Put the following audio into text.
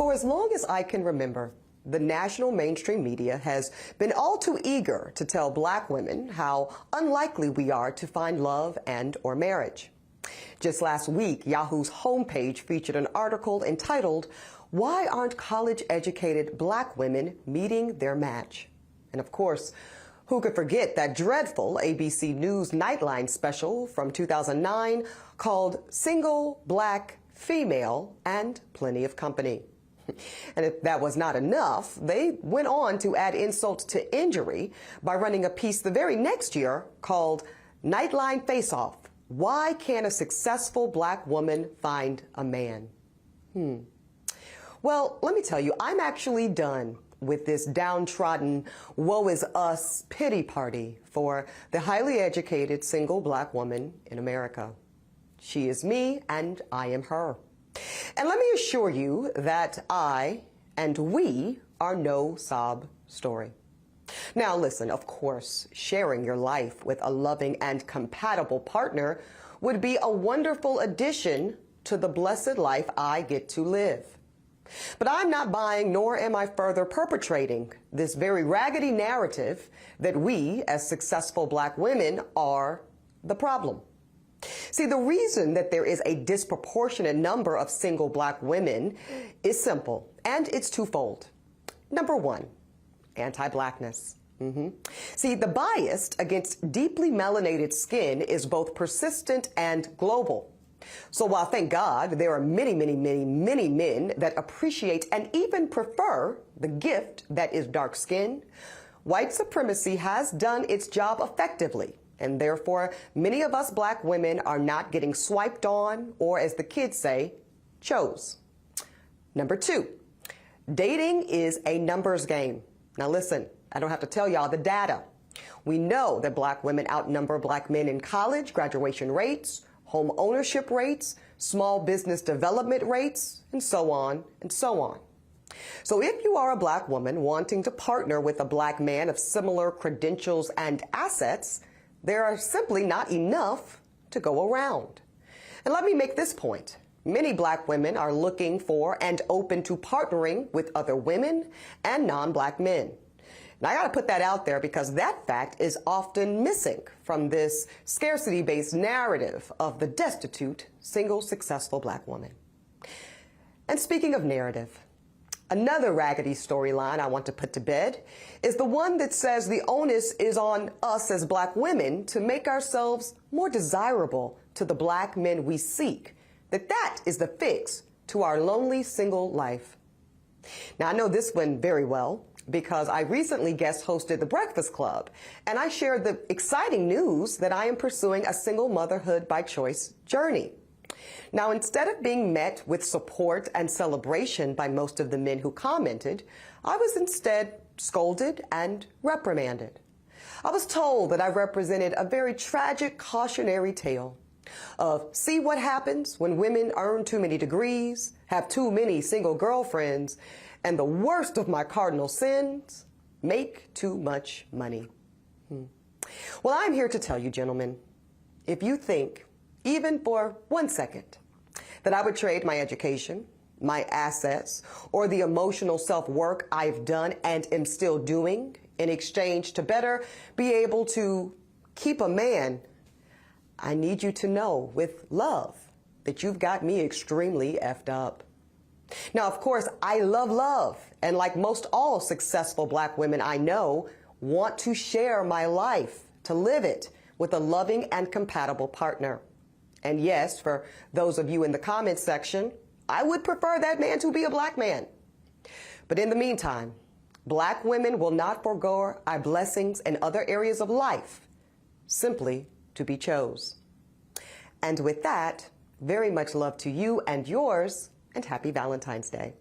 For as long as I can remember, the national mainstream media has been all too eager to tell black women how unlikely we are to find love and or marriage. Just last week, Yahoo's homepage featured an article entitled, "Why Aren't College-Educated Black Women Meeting Their Match?" And of course, who could forget that dreadful ABC News Nightline special from 2009 called Single, Black, Female, and Plenty of Company. And if that was not enough, they went on to add insult to injury by running a piece the very next year called Nightline Face-Off: Why Can't a Successful Black Woman Find a Man? Well, let me tell you, I'm actually done with this downtrodden, woe is us pity party for the highly educated single black woman in America. She is me and I am her. And let me assure you that I and we are no sob story. Now listen, of course, sharing your life with a loving and compatible partner would be a wonderful addition to the blessed life I get to live. But I'm not buying, nor am I further perpetrating this very raggedy narrative that we, as successful black women, are the problem. See, the reason that there is a disproportionate number of single black women is simple, and it's twofold. Number one, anti-blackness. See, the bias against deeply melanated skin is both persistent and global. So while, thank God, there are many, many, many, many men that appreciate and even prefer the gift that is dark skin, white supremacy has done its job effectively. And therefore, many of us black women are not getting swiped on, or as the kids say, chose. Number two, dating is a numbers game. Now listen, I don't have to tell y'all the data. We know that black women outnumber black men in college graduation rates, home ownership rates, small business development rates, and so on and so on. So if you are a black woman wanting to partner with a black man of similar credentials and assets, there are simply not enough to go around. And let me make this point. Many black women are looking for and open to partnering with other women and non-black men. And I got to put that out there because that fact is often missing from this scarcity-based narrative of the destitute, single, successful black woman. And speaking of narrative, another raggedy storyline I want to put to bed is the one that says the onus is on us as black women to make ourselves more desirable to the black men we seek, that is the fix to our lonely single life. Now, I know this one very well because I recently guest hosted The Breakfast Club, and I shared the exciting news that I am pursuing a single motherhood by choice journey. Now, instead of being met with support and celebration by most of the men who commented, I was instead scolded and reprimanded. I was told that I represented a very tragic cautionary tale of see what happens when women earn too many degrees, have too many single girlfriends, and the worst of my cardinal sins, make too much money. Well, I'm here to tell you, gentlemen, if you think, even for 1 second, that I would trade my education, my assets, or the emotional self-work I've done and am still doing in exchange to better be able to keep a man, I need you to know with love that you've got me extremely effed up. Now, of course, I love love, and like most all successful black women I know, want to share my life, to live it with a loving and compatible partner. And yes, for those of you in the comments section, I would prefer that man to be a black man. But in the meantime, black women will not forego our blessings in other areas of life simply to be chose. And with that, very much love to you and yours, and happy Valentine's Day.